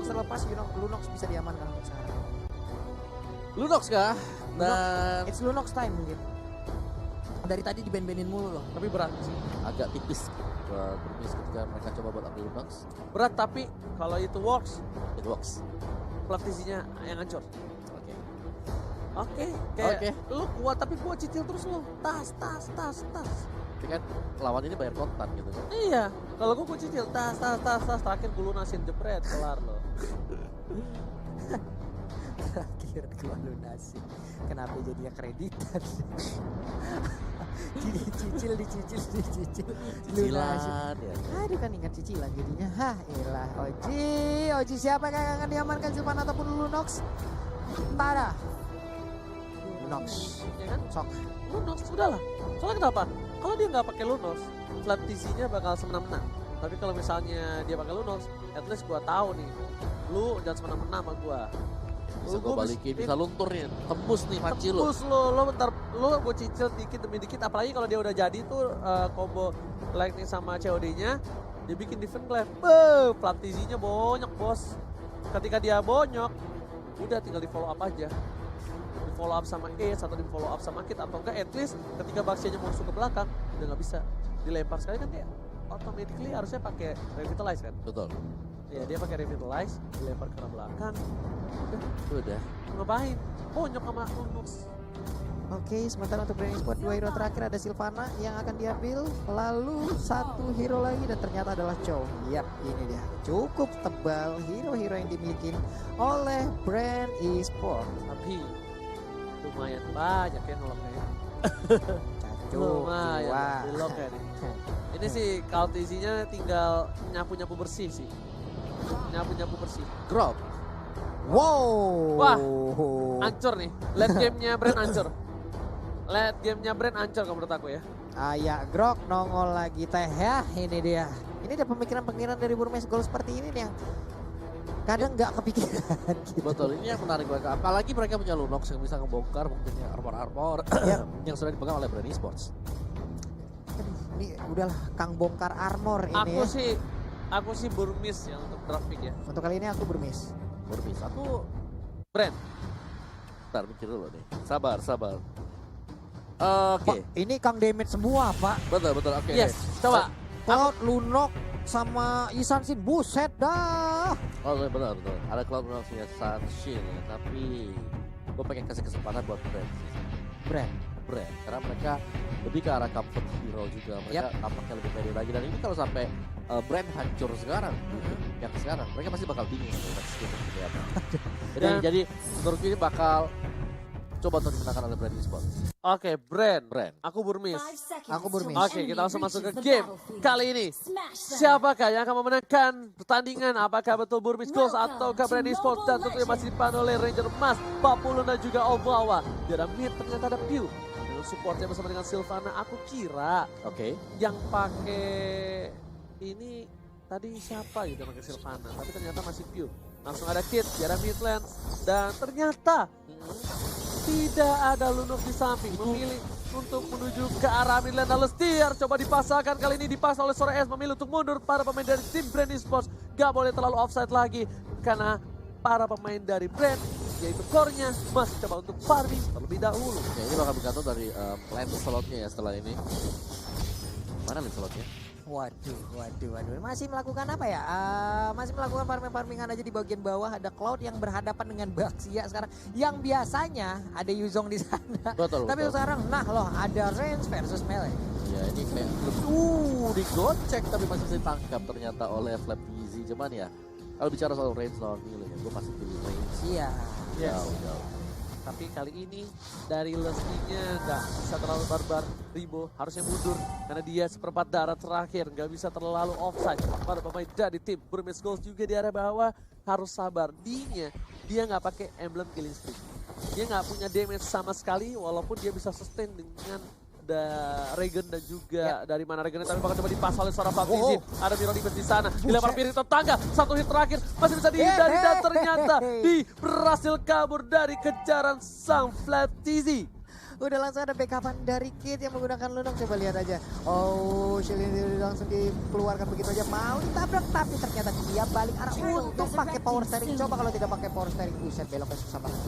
Lunox terlepas, Lunox bisa diamankan untuk sekarang. Lunox kah? Dan It's Lunox time mungkin. Dari tadi diben-benin mulu loh. Tapi berat sih. agak tipis buat Burmese ketika mereka coba buat ambil Lunox. Berat tapi kalau itu works, It works. praktisinya yang hancur. Oke. Oke, kayak Oke. lu kuat tapi gua cicil terus lu. Tas. Tapi kan lawan ini bayar kontan gitu kan. Iya, kalau gua cicil tas. Terakhir gua lunasin jebret, kelar lo. Terakhir gua lunasin. Kenapa jadinya kreditan? Dicicil. Cicilan ya. Aduh kan ingat cicilan jadinya. Hah elah Oji siapa yang akan diamankan Sylvan ataupun Lunox? Tada. Lunox. Ya kan? Sok. Lunox sudah lah. Soalnya kenapa? Kalau dia nggak pakai Lunox, flat TC-nya bakal semena-mena. Tapi kalau misalnya dia pakai Lunox, at least gua tahu nih, lu jangan semena-mena sama gua. Bisa Gua gue balikin, bisa luntur nih. Tembus nih panci lu. Tembus lo bentar, lo gue cicil dikit demi dikit. Apalagi kalau dia udah jadi tuh combo lightning sama COD-nya, dia bikin defense clap. Flat TC-nya bonyok bos. Ketika dia bonyok, udah tinggal di follow up aja. Di follow up sama Ace atau di follow up sama Kit atau enggak at least ketika Baxianya mau masuk ke belakang udah nggak bisa dilempar sekali kan dia automatically harusnya pakai revitalize kan. Betul. Ya dia pakai revitalize, dilempar ke arah belakang. Udah. Ngapain? Bonyok sama Lunox. Oke, sementara untuk Brand Sport 2 hero terakhir ada Sylvana yang akan diambil. Lalu satu hero lagi dan ternyata adalah Chow. Yap, ini dia. Cukup tebal hero-hero yang dimiliki oleh Brand Esport. Tapi lumayan banyak ya noloknya ya. Cacu, Lumayan jiwa. di lock ya nih. Ini sih kalau isinya tinggal nyapu-nyapu bersih sih. Nyapu-nyapu bersih. Drop. Wow. Wah. Ancur nih. Late game-nya Brand ancur. Late game-nya Brand ancur kalau menurut aku ya. Ayak Grok nongol lagi teh ya. Ini dia. Ini ada pemikiran-pemikiran dari Burmese Gold seperti ini nih yang kadang nggak kepikiran gitu. Betul, ini yang menarik mereka. Apalagi mereka punya Lunox yang bisa ngebongkar mungkin yang armor-armor Yap. yang sudah dipegang oleh Brand Esports. Aduh, ini udahlah Kang bongkar armor ini ya. Aku sih Burmese ya untuk draft pick ya. Untuk kali ini aku Burmese. Burmese, aku Brand. ntar mikir dulu nih. Sabar. Oke, Pak, ini Kang damage semua, Pak. betul. Oke. Yes, coba. Cloud, Lunok, sama Isan Shin, buset dah. Oh betul. Ada Cloud Lunox punya Sunshin ya, tapi gue pengen kasih kesempatan buat Brand. Karena mereka lebih ke arah comfort hero juga. Mereka tampaknya lebih pede lagi. Dan ini kalau sampai Brand hancur sekarang, yang sekarang, mereka pasti bakal bingung. Jadi menurut gue ini bakal coba untuk dimenangkan oleh Brand Esports. Oke, Brand. Aku Burmese. Aku Burmese. Oke, kita langsung masuk ke game kali ini. Siapakah yang akan memenangkan pertandingan? Apakah betul Burmese Gold atau Brand Esports? Dan tentunya masih dipandu oleh Ranger Emas, Papulun dan juga Obawa. Di ada mid ternyata ada Pew. Dengan supportnya bersama dengan Sylvana, aku kira Oke. yang pakai ini tadi siapa gitu pakai Sylvana. Tapi ternyata masih Pew. Langsung ada Kit, di arah midlane. Dan ternyata tidak ada Lunox di samping, memilih untuk menuju ke arah midlane. Dan Lestiar coba dipasangkan, kali ini dipasang oleh Sore S, memilih untuk mundur. Para pemain dari tim Brand Esports gak boleh terlalu offside lagi, karena para pemain dari Brand, yaitu core-nya, masih coba untuk farming terlebih dahulu. Ya, ini bakal bergantung dari lane slotnya ya setelah ini. Mana lane slotnya? Waduh. Masih melakukan apa ya? Masih melakukan farming-farmingan aja di bagian bawah. Ada Cloud yang berhadapan dengan Baxia sekarang. Yang biasanya ada Yuzong di sana. Betul. Tapi sekarang, nah loh, ada range versus melee. Ya ini kayak digocek tapi masih bisa ditangkap ternyata oleh Flap Easy. Cuman ya kalau bicara soal range lawan Milo ya gue masih pilih range. Iya. Yes. Jauh. Tapi kali ini dari Lestinya nggak bisa terlalu barbar. Ribo harusnya mundur karena dia seperempat darah terakhir, nggak bisa terlalu offside. Para pemain dari tim Burmese Gold juga di area bawah harus sabar. Dia nggak pakai emblem killing streak. Dia nggak punya damage sama sekali walaupun dia bisa sustain dengan Regen dan juga dari mana Regennya, tapi bakal coba dipasang oleh seorang Baptizin. Ada Miro Defense di sana, dilempar piring tetangga, satu hit terakhir masih bisa dihindari dan ternyata berhasil kabur dari kejaran sang Flaptizi. Udah langsung ada backupan dari Kid yang menggunakan Lunok. Coba lihat aja. Oh, shield ini langsung dikeluarkan begitu aja. Mau ditabrak tapi ternyata dia balik arah untuk pakai power steering. Coba kalau tidak pakai power steering, buset beloknya susah banget.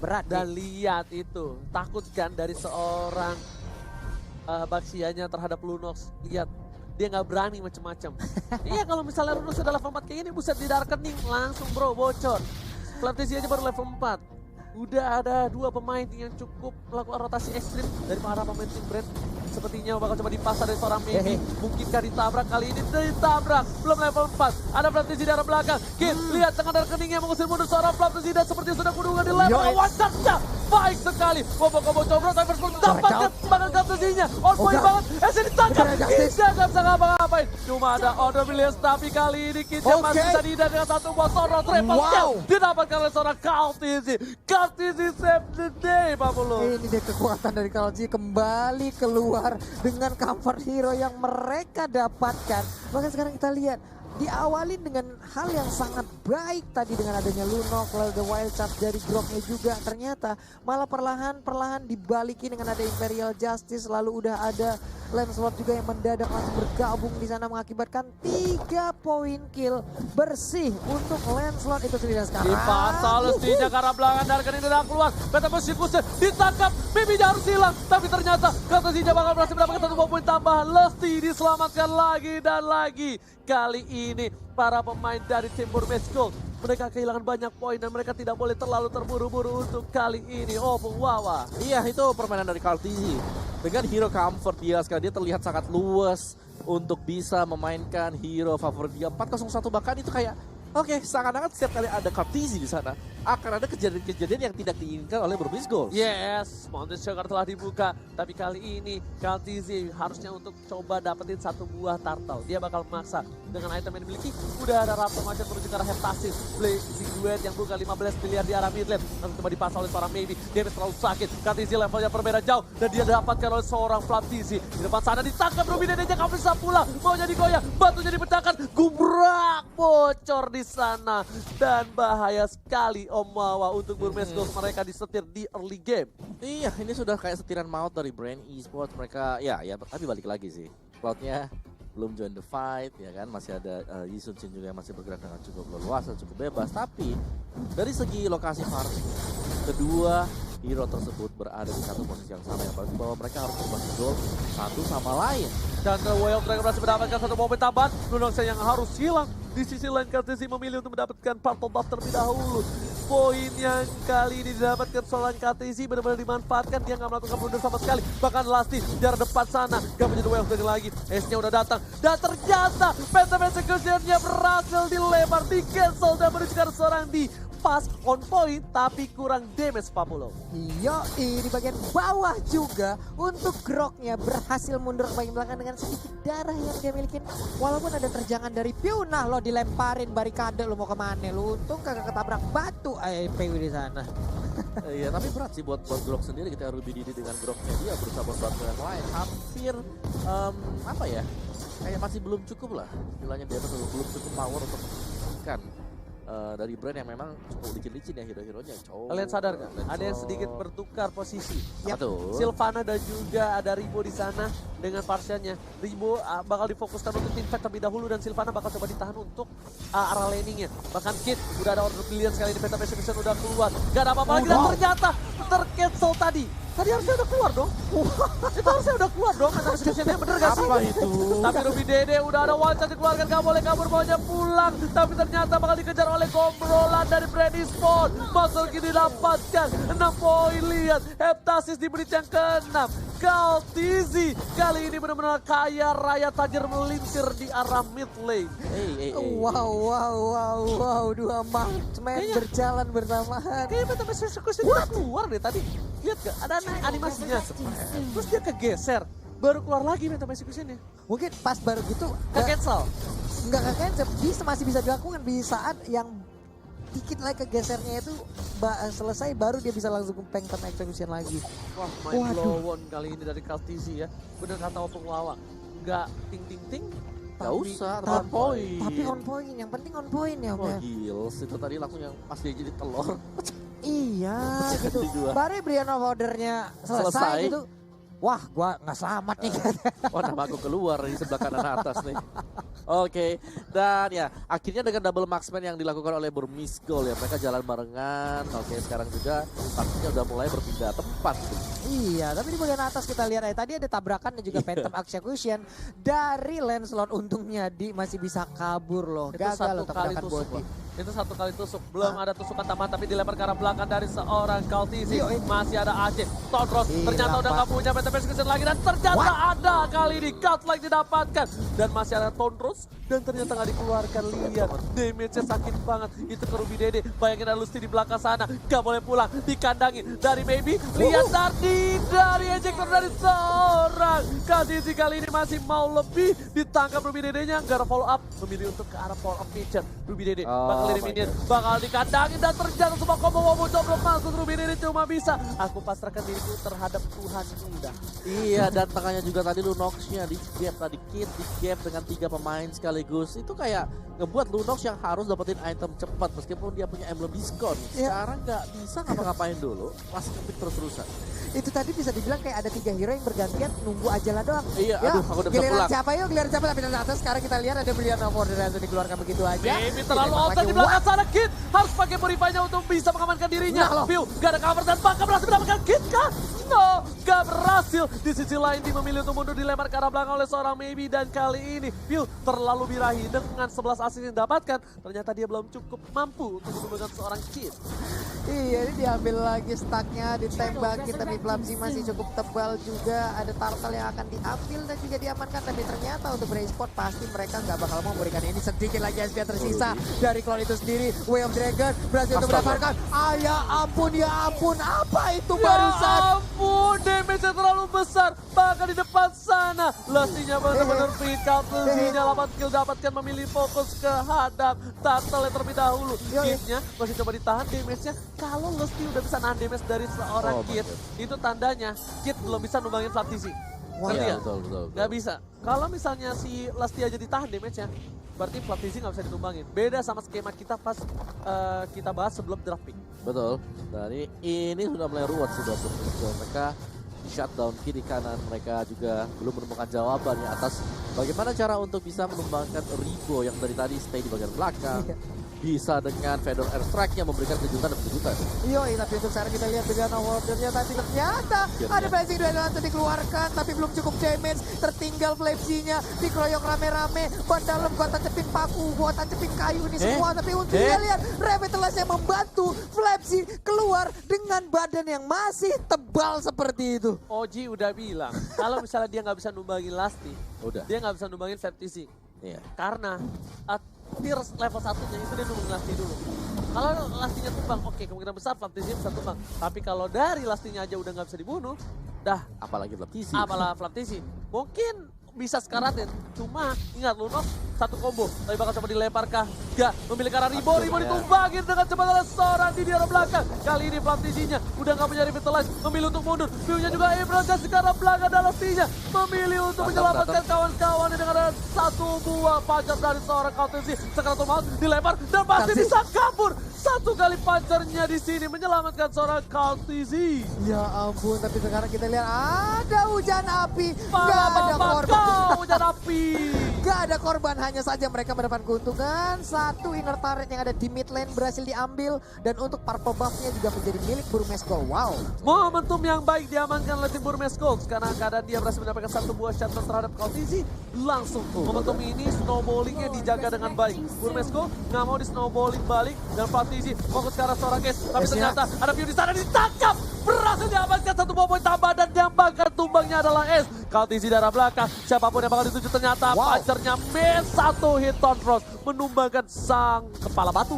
Berat. Dan Nih. lihat itu, takut kan dari seorang Baxianya terhadap Lunox. Lihat, dia nggak berani macam-macam. Iya, kalau misalnya Lunox sudah level 4 kayak gini, buset di darkening langsung bro, bocor. Flamtesi aja baru level 4. Udah ada 2 pemain yang cukup melakukan rotasi ekstrim dari para pemain tim Brand. Sepertinya bakal coba dipasar dari seorang Maybe. Mungkinkah ditabrak kali ini? Ditabrak. Belum level 4. Ada Flamtesi di arah belakang. Kid, lihat tengah darkeningnya mengusir mundur seorang Flamtesi dan seperti sudah kudungan di level. One touch-nya. Baik sekali. Combo coba tapi first dapatkan bahkan Flamtesinya. On point banget. Esnya ditangkap. Kidnya gak bisa ngapa-ngapain. Cuma ada order Williams tapi kali ini Kidnya masih bisa dihindar dengan satu motor. Triple kill. Didapatkan oleh seorang Kaltizi. Kaltizi save the day, Pak Pulu. Ini dia kekuatan dari Kalji kembali keluar dengan comfort hero yang mereka dapatkan. Bahkan sekarang kita lihat diawali dengan hal yang sangat baik tadi dengan adanya Lunok, lalu the wild charge dari Groknya juga. Ternyata malah perlahan-perlahan dibalikin dengan ada Imperial Justice, lalu udah ada Lancelot juga yang mendadak langsung bergabung di sana mengakibatkan 3 poin kill bersih untuk Lancelot itu sendiri. Sekarang dipasal Lestinya ke arah belakang dan ini udah keluar. Beta Musikusnya ditangkap, Bibinya harus hilang. Tapi ternyata Lestinya bakal berhasil mendapatkan 1 poin tambahan. Lesti diselamatkan lagi dan lagi. Kali ini para pemain dari tim Burmese Gold, mereka kehilangan banyak poin dan mereka tidak boleh terlalu terburu-buru untuk kali ini. Oh, Bung Wawa. Iya, itu permainan dari Kaltizi. Dengan hero comfort dia sekarang, dia terlihat sangat luas untuk bisa memainkan hero favorit dia. 401 bahkan itu kayak, oke, seakan-akan setiap kali ada Kaltizi di sana, akan ada kejadian-kejadian yang tidak diinginkan oleh Burmese Gold. Yes, Mountain Sugar telah dibuka. Tapi kali ini Kaltizi harusnya untuk coba dapetin 1 buah turtle. Dia bakal memaksa dengan item yang dimiliki. Udah ada Raptor macam menuju ke arah Heptasis. Blazing Duet yang buka 15 miliar di arah mid lane. Lalu coba dipasang oleh seorang Maybe. Dia terlalu sakit. Kaltizi levelnya berbeda jauh. Dan dia dapatkan oleh seorang Flamtisi. Di depan sana ditangkap Ruby dan dia nggak bisa pulang. Mau jadi goyah. Batunya dipecahkan. Gubrak. Bocor di sana. Dan bahaya sekali Om Wawa untuk Burmese Gold. Mereka disetir di early game. Iya, ini sudah kayak setiran maut dari Brand Esports. Mereka, ya, tapi balik lagi sih. Cloud-nya belum join the fight, ya kan. Masih ada Yi Sun Shin juga yang masih bergerak dengan cukup leluasa, cukup bebas. Tapi dari segi lokasi farming, kedua hero tersebut berada di satu posisi yang sama. Yang berarti bahwa mereka harus berbagi gol satu sama lain. Dan The Way of Dragon berhasil mendapatkan 1 momen tambahan. Lunox yang harus hilang. Di sisi lain Kaltizi memilih untuk mendapatkan Purple Buff terlebih dahulu. Poin yang kali ini didapatkan seorang Kaltizi benar-benar dimanfaatkan. Dia nggak melakukan blunder sama sekali. Bahkan Lasti di arah depan sana gak punya The Way of Dragon lagi. S-nya udah datang. Dan ternyata Phantom Execution-nya berhasil dilempar, di cancel dan menuju ke arah seorang di pas on point tapi kurang damage Papulo. Iya, di bagian bawah juga untuk Groknya berhasil mundur ke bagian belakang dengan sedikit darah yang dia miliki. Walaupun ada terjangan dari Piu, nah lo dilemparin barikade, lo mau kemana? Lo untung kagak ketabrak batu PW di sana. Iya, tapi berat sih buat Grok sendiri. Kita Ruby Didi dengan Groknya dia berusaha membantu yang lain. Hampir apa ya? Kayak masih belum cukup lah. Istilahnya dia belum cukup power untuk menghentikan dari Brand yang memang cukup licin-licin ya hero-heronya. Kalian sadar gak? Ada yang sedikit bertukar posisi. Ya, betul. Silvana dan juga ada Ribo di sana dengan Parsiannya. Ribo bakal difokuskan untuk tim fight terlebih dahulu dan Silvana bakal coba ditahan untuk arah laningnya. Bahkan Kid udah ada order brilliant sekali ini, Phantom Execution udah keluar. Gak ada apa-apa lagi dan ternyata tercancel tadi. Tadi harusnya udah keluar dong. Itu harusnya udah keluar dong. Phantom Execution-nya bener gak sih? Apa itu? Tapi Ruby Dede udah ada one shot dikeluarkan, gak boleh kabur, maunya pulang. Tapi ternyata bakal dikejar oleh gomrolan dari Brand Esports. Muscle Kid didapatkan 6 poin. Lihat Heptasis di menit yang ke-6. Kaltizi kali ini benar-benar kaya raya tajir melintir di arah mid lane. Wow, 2 marksman berjalan bersamaan. Kayaknya Phantom Execution udah keluar deh tadi. Lihat gak? Ada animasinya. Terus dia kegeser. Baru keluar lagi Phantom Execution-nya. Mungkin pas baru gitu Ke-cancel. Enggak cancel, masih bisa dilakukan di saat yang dikit lagi kegesernya itu selesai baru dia bisa langsung ke Phantom Execution lagi. Wah, mind blown kali ini dari Kaltizi ya. Bener kata Opung Wawa. Nggak ting-ting-ting. Gak usah, on point. Tapi on point, yang penting on point ya. Wah, Gils itu tadi langsung yang pas dia jadi telur. Iya gitu. Dua. Baru Brian of Order-nya selesai gitu. Wah, gua nggak selamat nih. Wah, nama aku keluar di sebelah kanan atas nih. Oke, dan ya akhirnya dengan double marksman yang dilakukan oleh Burmese Gold ya, mereka jalan barengan. Oke, sekarang juga tampaknya udah mulai berpindah tempat. Iya, tapi di bagian atas kita lihat tadi ada tabrakan dan juga Phantom Execution dari Lancelot. Untungnya masih bisa kabur loh. Itu Gagal satu loh kali tabrakan tusuk. body. Itu satu kali tusuk, belum ada tusukan tambahan tapi dilempar ke arah belakang dari seorang Kaltizi. Masih ada Aceh, Tondros ternyata udah nggak punya Phantom Execution lagi dan ternyata ada kali ini Godlike didapatkan dan masih ada Tondros dan ternyata nggak dikeluarkan. Lihat damage-nya sakit banget itu ke Ruby Dede. Bayangin ada Lusty di belakang sana, nggak boleh pulang, dikandangin dari Maybe. Lihat dari ejector dari seorang Kaltizi kali ini masih mau lebih, ditangkap Ruby Dede-nya, nggak ada follow up, memilih untuk ke arah Fall of Nature. Ruby Dede bakal lirik minion, bakal dikandangin dan terjatuh semua combo wombo coba masuk. Ruby Dede cuma bisa, aku pasrahkan diriku terhadap Tuhan udah. Iya, dan tengahnya juga tadi Lunox-nya di gap tadi Kid di gap dengan 3 pemain sekaligus. Itu kayak ngebuat Lunox yang harus dapetin item cepat meskipun dia punya emblem diskon. Sekarang nggak bisa ngapa-ngapain dulu, masih ngepick terus-terusan. Itu tadi bisa dibilang kayak ada 3 hero yang bergantian nunggu ajalah doang. Iya, aduh aku udah bisa giliran pulang. siapa yuk, giliran siapa, tapi dari atas sekarang kita lihat ada Brian of Order yang dikeluarkan begitu aja. Maybe terlalu Ditembak outside lagi. di belakang sana. Kid harus pakai Purify-nya untuk bisa mengamankan dirinya. Nah, loh. View gak ada cover dan bakal berhasil mendapatkan Kid kah? No, gak berhasil. Di sisi lain dia memilih untuk mundur, dilempar ke arah belakang oleh seorang Maybe. Dan kali ini View terlalu birahi dengan 11 assist yang didapatkan. Ternyata dia belum cukup mampu untuk menemukan seorang Kid. Iya, ini diambil lagi stacknya, ditembakin, tapi Flapsy masih cukup tebal juga. Ada Turtle yang akan diambil dan juga diamankan, tapi ternyata untuk Brave Sport pasti mereka nggak bakal mau memberikan ini. Sedikit lagi SP tersisa dari klon itu sendiri. Way of Dragon berhasil untuk mendapatkan. Ya ampun, apa itu barusan? Ya ampun, damage-nya terlalu besar. Bahkan di depan sana, Lusty-nya benar-benar fit. Kaltizi-nya 8 kill dapatkan, memilih fokus ke hadap Turtle yang terlebih dahulu. Kid-nya masih coba ditahan damage-nya. Kalau Lusty udah bisa nahan damage dari seorang Kid, itu tandanya Kid belum bisa numbangin Flaptizi. Ngerti ya? Betul. Gak bisa. Kalau misalnya si Lusty aja ditahan damage-nya, berarti Flaptizi gak bisa ditumbangin. Beda sama skema kita pas kita bahas sebelum draft pick. Betul. Dari ini sudah mulai ruwet sudah mereka shutdown kiri kanan, mereka juga belum menemukan jawaban ya atas bagaimana cara untuk bisa menumbangkan Ribo yang dari tadi stay di bagian belakang. Bisa dengan Fedor Airstrike yang memberikan kejutan dan kejutan. Yoi, tapi untuk sekarang kita lihat Brian of Order-nya tadi ternyata ada Blazing Duel yang dikeluarkan, tapi belum cukup damage. Tertinggal Flapsy-nya, dikeroyok rame-rame. Ban dalam gua tancapin paku, gua tancapin kayu ini semua. Tapi untungnya lihat Revitalize yang membantu Flapsy keluar dengan badan yang masih tebal seperti itu. Oji udah bilang, kalau misalnya dia nggak bisa numbangin Lusty, dia nggak bisa numbangin Flaptizi. Iya. Karena tier level 1-nya itu dia numbangin Lusty dulu. Kalau Lusty-nya tumbang, oke, kemungkinan besar Flaptizi bisa tumbang. Tapi kalau dari Lusty-nya aja udah nggak bisa dibunuh, dah Apalagi Flaptizi. apalah Flaptizi. Mungkin bisa sekaratin, cuma ingat Lunox satu combo, tapi bakal coba dilempar kah? Gak, memilih ke arah Ribo ditumbangin dengan cepat oleh seorang di arah belakang. Kali ini Flaptizi-nya udah gak punya Revitalize, memilih untuk mundur. View-nya juga Ibron kasih ke arah belakang dan Lusty-nya memilih untuk menyelamatkan kawan-kawannya dengan ada satu buah pacar dari seorang Kaltizi. Sekarang Maut dilempar dan pasti bisa kabur. Satu kali pancernya di sini menyelamatkan seorang Kaltizi. Ya ampun, tapi sekarang kita lihat ada hujan api. Gak ada korban. Hujan api. Gak ada korban, hanya saja mereka mendapat keuntungan. Satu inner turret yang ada di mid lane berhasil diambil. Dan untuk purple buff-nya juga menjadi milik Burmese Gold. Wow. Momentum yang baik diamankan oleh tim Burmese Gold. Karena keadaan dia berhasil mendapatkan satu buah shutdown terhadap Kaltizi. Langsung momentum ini snowballingnya dijaga dengan baik. Burmese Gold nggak mau di snowballing balik. Dan Flaptizi fokus ke arah seorang guys. Tapi ternyata ada view di sana ditangkap. Berhasil diamankan satu buah poin tambahan dan yang bakal tumbangnya adalah S. Kaltizi darah belakang. Siapapun yang bakal dituju ternyata pancernya miss satu hit Tondros. Menumbangkan sang kepala batu.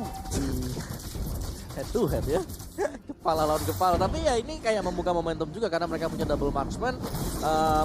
Head to head ya. Kepala lawan kepala. Tapi ya ini kayak membuka momentum juga karena mereka punya double marksman.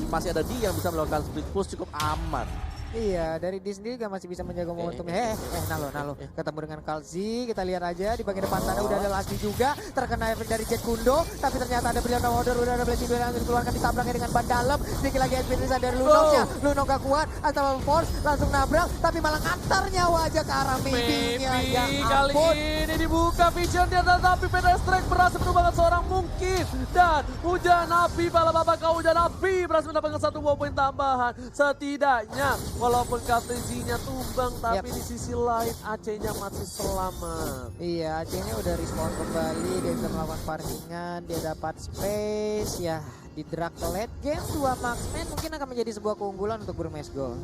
Masih ada D yang bisa melakukan split push cukup aman. Iya, dari D sendiri juga masih bisa menjaga momentumnya. Nalo. Ketemu dengan Kalsi, kita lihat aja di bagian depan sana udah ada Lasdi juga. Terkena efek dari Jet Kundo, tapi ternyata ada Brilliant Order, udah ada Blessing Duel yang dikeluarkan, ditabraknya dengan ban dalam. Sedikit lagi Espiritus dari Lunoknya. Lunok gak kuat, atau Force langsung nabrak, tapi malah ngantar nyawa aja ke arah Maybe-nya. Ya Kali ampun. ini dibuka visionnya, tetapi pedestrian berhasil menumbangkan seorang mungkin. Dan hujan api, pala bapak kau hujan api berhasil mendapatkan 1 buah poin tambahan. Setidaknya walaupun KTZ-nya tumbang, tapi di sisi lain AC-nya masih selamat. Iya, AC-nya udah respon kembali, dia bisa melakukan farmingan, dia dapat space, ya di drag ke late game, 2 marksman mungkin akan menjadi sebuah keunggulan untuk Burmese Gold.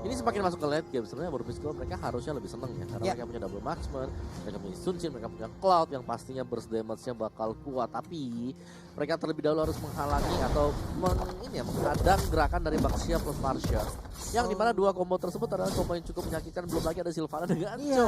Ini semakin masuk ke late game sebenarnya Burmese Gold mereka harusnya lebih seneng ya karena mereka punya double marksman, mereka punya Sun Jin, mereka punya Cloud yang pastinya burst damage-nya bakal kuat, tapi mereka terlebih dahulu harus menghalangi atau menghadang gerakan dari Baxia plus Marsha yang dimana 2 combo tersebut adalah combo yang cukup menyakitkan, belum lagi ada Sylvana dengan Iya,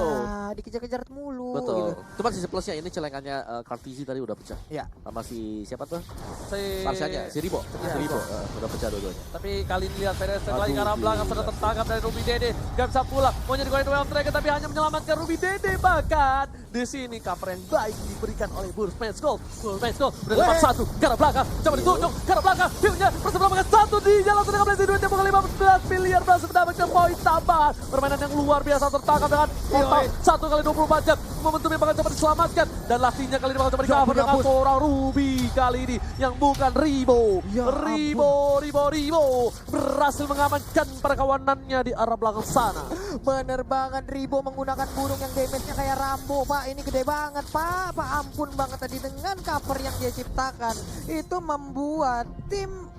dikejar-kejar mulu. betul Gitu. Cuma sisi plusnya ini celengannya Kartizi tadi udah pecah. Iya. Sama si siapa tuh? Si Marshanya, si Ribo. Iya. Si Ribo udah pecah dua-duanya. Tapi kali ini lihat pedestrian lagi ke arah Aduh, belakang, sudah tertangkap dari Ruby Dede. Gak bisa pulang, mau jadi duel striker tapi hanya menyelamatkan Ruby Dede. Bahkan di sini cover yang baik diberikan oleh Burmese Gold. Burmese Gold berdepan 1 ke arah belakang, coba ditunjuk ke arah belakang. View-nya bersama 1 di jalan sudah kembali duit tempo 15 miliar berhasil mendapatkan poin tambahan. Permainan yang luar biasa tertangkap dengan total 1 kali 24 jam. Momentumnya bakal coba diselamatkan dan lastinya kali ini bakal coba di-cover dengan seorang Ruby kali ini yang bukan Ribo. Ribo berhasil mengamankan perkawanannya di arah belakang sana. Bener banget, Ribo menggunakan burung yang damage-nya kayak Rambo, Pak. Ini gede banget, Pak. Pak, ampun banget tadi dengan cover yang dia ciptakan. Itu membuat tim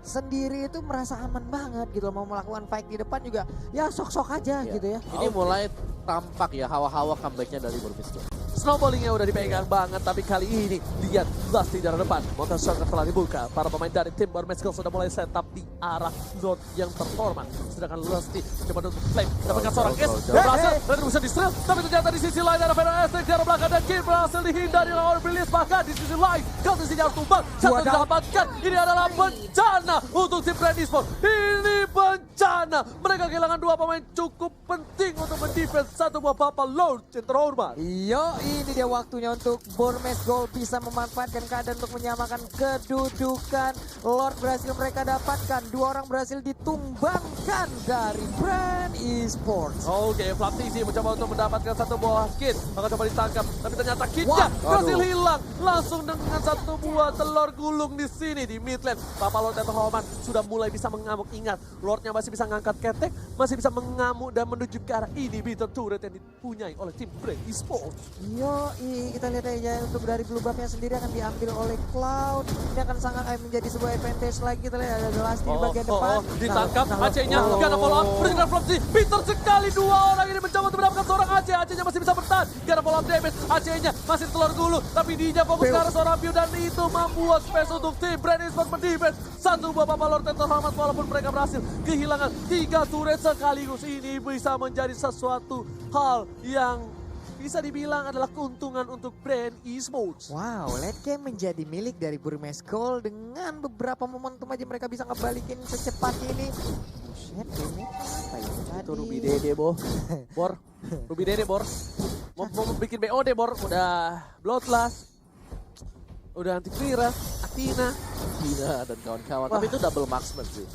sendiri itu merasa aman banget gitu. Mau melakukan fight di depan juga ya sok-sok aja gitu ya. Ini mulai tampak ya hawa-hawa comeback-nya dari Burmese Gold. Snowballingnya udah dipegang banget, tapi kali ini lihat Lusty di arah depan. Motor shotgun telah dibuka. Para pemain dari tim Burmese Gold sudah mulai setup di arah zone yang terhormat. Sedangkan Lusty coba untuk flame. Dapatkan seorang S. Berhasil dan bisa di-steal. Tapi ternyata di sisi lain ada Vero Estrik di arah belakang. Dan Kim berhasil dihindari oleh Orb Release. Bahkan di sisi lain, kalau di sini harus tumbang. Satu didapatkan. Ini adalah bencana untuk tim Brand Esports. Ini bencana. Mereka kehilangan 2 pemain cukup penting untuk mendefense satu buah Papa Lord yang terhormat. Yo, ini dia waktunya untuk Burmese Gold bisa memanfaatkan keadaan untuk menyamakan kedudukan. Lord berhasil mereka dapatkan, 2 orang berhasil ditumbangkan dari Brand Esports. Oke, Flaptisi mencoba untuk mendapatkan 1 buah kit. Maka coba ditangkap, tapi ternyata kitnya berhasil hilang. Langsung dengan 1 buah telur gulung di sini di mid lane. Papa Lord dan Homan sudah mulai bisa mengamuk. Ingat, Lordnya masih bisa ngangkat ketek, masih bisa mengamuk dan menuju ke arah inhibitor turret yang dipunyai oleh tim Brand Esports. Yo, kita lihat aja untuk dari blue buff-nya sendiri akan diambil oleh Cloud. Ini akan sangat menjadi sebuah advantage lagi. Kita lihat ada Lasty di bagian depan. Ditangkap AC-nya, karena follow up, berikan Flopsy. Pintar sekali 2 orang ini mencoba untuk mendapatkan seorang AC. AC-nya masih bisa bertahan, karena follow up damage. AC-nya masih telur gulung, tapi dia fokus ke arah seorang view dan itu membuat space untuk tim Brand Esports mendefense 1 buah Papa Lord yang terhormat walaupun mereka berhasil kehilangan 3 turret sekaligus. Ini bisa menjadi sesuatu hal yang bisa dibilang adalah keuntungan untuk Brand Esports. Wow, late game menjadi milik dari Burmese Gold dengan beberapa momentum aja mereka bisa ngebalikin secepat ini. Buset, ini apa ya tadi? Itu Ruby Dede, Bor. Ruby Dede, Bor. Mau bikin BOD, Bor. Udah Bloodlust. Udah Antivirus, Athena dan kawan-kawan. Tapi itu double marksman sih.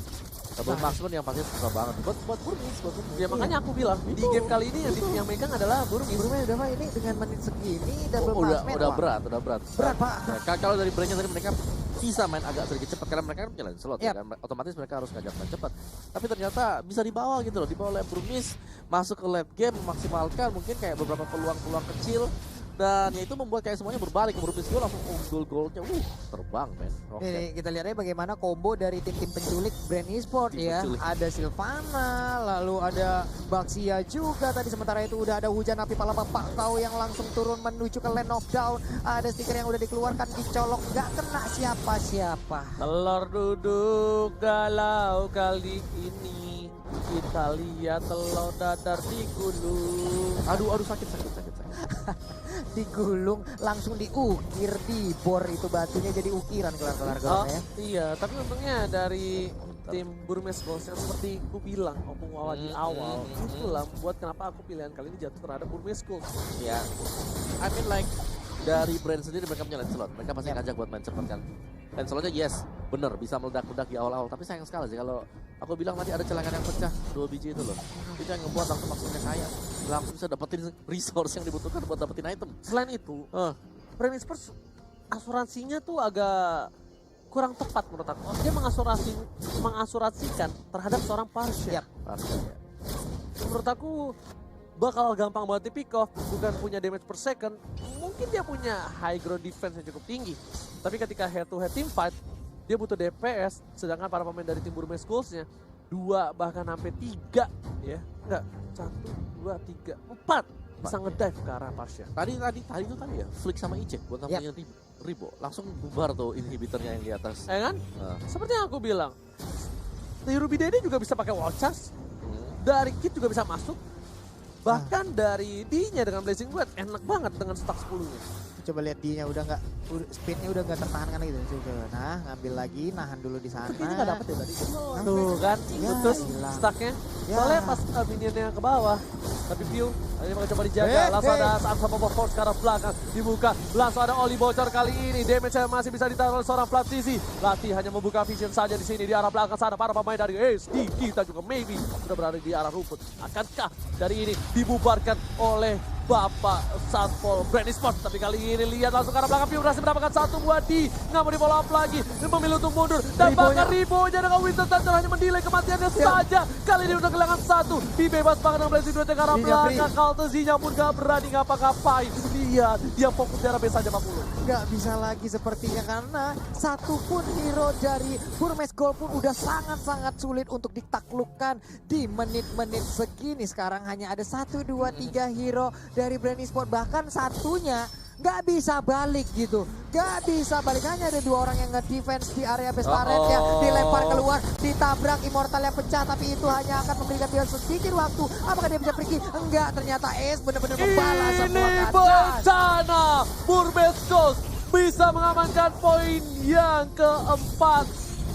Double marksman yang pasti susah banget buat Burmese. Ya makanya aku bilang di game kali ini yang megang adalah Burmese. Burmese udah Pak, ini dengan menit segini double marksman. Udah berat. Berat, Pak. Nah, kalau dari brandnya tadi mereka bisa main agak sedikit cepat karena mereka kan jalan slot ya kan, otomatis mereka harus ngajak main cepat. Tapi ternyata bisa dibawa gitu loh, dibawa oleh Burmese masuk ke late game memaksimalkan mungkin kayak beberapa peluang-peluang kecil. Dan ya itu membuat kayak semuanya berbalik. Burmese Gold langsung unggul golnya. Terbang men. Ini kita lihat aja bagaimana combo dari tim-tim penculik Brand Esports ya. Ada Sylvana, lalu ada Baxia juga tadi. Sementara itu udah ada hujan api pala bapak kau yang langsung turun menuju ke Land of Down. Ada stiker yang udah dikeluarkan, dicolok, gak kena siapa-siapa. Telur duduk galau kali ini. Kita lihat telur dadar di gunung. Aduh sakit. digulung, langsung diukir, dibor itu batunya jadi ukiran kelar-kelar golnya ya. Iya, tapi untungnya dari tim Burmese Ghost yang seperti aku bilang ngomong awal di awal, itulah buat kenapa aku pilihan kali ini jatuh terhadap Burmese Ghost. Ya, I mean like dari brand sendiri mereka punya Lancelot, mereka pasti ngajak buat main cepat kan. Lancelotnya yes, bener bisa meledak-ledak di awal-awal, tapi sayang sekali sih kalau aku bilang tadi ada celengan yang pecah 2 biji itu loh. Itu yang ngebuat langsung kaya, langsung bisa dapetin resource yang dibutuhkan buat dapetin item. Selain itu, Brand Esports asuransinya tuh agak kurang tepat menurut aku. Dia mengasurasikan terhadap seorang Parsha. Yap. Menurut aku bakal gampang banget di pick off, bukan punya damage per second. Mungkin dia punya high ground defense yang cukup tinggi. Tapi ketika head to head team fight, dia butuh DPS, sedangkan para pemain dari tim Burmese Ghost-nya 2 bahkan sampai 3 ya. Enggak, 1, 2, 3, 4 bisa ngedive ke arah Parsha. Tadi itu ya, Flick sama Ijek buat namanya Ribo, langsung bubar tuh inhibitornya yang di atas. Ya kan? Seperti yang aku bilang, dari Ruby Dede juga bisa pakai wall charge, dari Kit juga bisa masuk, bahkan dari D-nya dengan Blazing Blade enak banget dengan stack 10-nya. Coba lihat D-nya udah nggak, speednya udah nggak tertahankan gitu. Coba, nah ngambil lagi, nahan dulu di sana. Tapi ini nggak dapet ya tadi. Tuh kan, Ya, putus hilang. stacknya. Ya. Soalnya pas minionnya ke bawah, tapi View ini mau coba dijaga. Langsung ada Unstoppable Force ke arah belakang, dibuka. Langsung ada Oli bocor kali ini. Damage-nya masih bisa ditahan oleh seorang Platisi. Latih hanya membuka vision saja di sini di arah belakang sana. Para pemain dari SD kita juga maybe sudah berada di arah rumput. Akankah dari ini dibubarkan oleh Bapak Satpol Brand Esports? Tapi kali ini lihat langsung ke arah belakang. View berhasil mendapatkan 1 buat D. Nggak mau di follow up lagi. Memilih untuk mundur. Dan bahkan Ribonya dengan Winston Thatcher hanya mendelay kematiannya saja. Kali ini udah kehilangan 1. Dibebas banget dengan Blazing Duet ke arah belakang. Kaltezinya pun gak berani ngapa-ngapain. Lihat, dia fokus di arah base saja 40. Nggak bisa lagi sepertinya karena satu pun hero dari Burmese Ghost pun udah sangat-sangat sulit untuk ditaklukkan di menit-menit segini. Sekarang hanya ada 1, 2, 3 hero dari Brand Esports, bahkan satunya nggak bisa balik gitu. Nggak bisa balik, hanya ada 2 orang yang nge-defense di area base turret ya. Dilempar keluar, ditabrak, Immortal yang pecah, tapi itu hanya akan memberikan dia sedikit waktu. Apakah dia bisa pergi? Enggak, ternyata Ace benar-benar membalas semua Ini kaca. bencana. Burmese Ghost bisa mengamankan poin yang keempat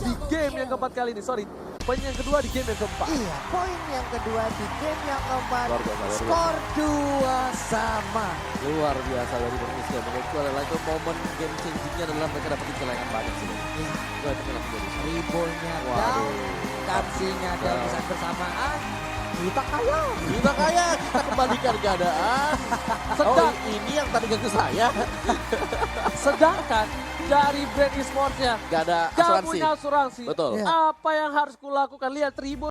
di game yang keempat kali ini. Sorry, poin yang kedua di game yang keempat. Iya, poin yang kedua di game yang keempat. Luar biasa. Skor 2-sama. Luar biasa dari Burmese Ghost. Menurutku adalah itu momen game changingnya adalah mereka dapetin celengan banyak sih. Iya, Itu langsung jadi. Ribonya Waduh. down, Kamsinya down di saat bersamaan. Kita kaya. Kita kaya, kita kembalikan keadaan. Oh, ini yang tadi gak ke saya. Sedangkan dari Brand Esports-nya Gak ada gak asuransi. punya asuransi. Betul. Iya. Apa yang harus kulakukan? Lihat Ribo